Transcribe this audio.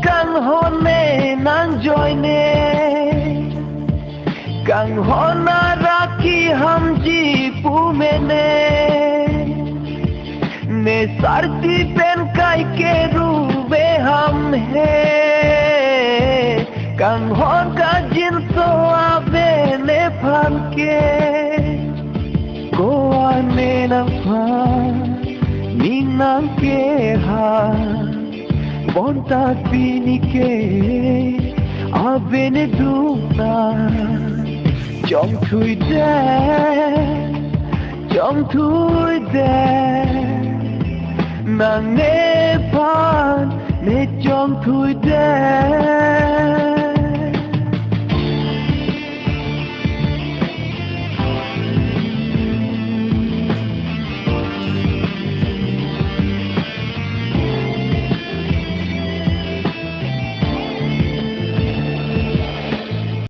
càng hôn nè nang joy nè càng hôn na ra khi ham ji pu mene ne sarti pen kai ke ru be ham he càng hôn ka jin so ave ne phan ke ko ane na phan ni nang ke ha bonta pini ke ave ne du na trong thui đen nàng nghe phan ne trong thui đen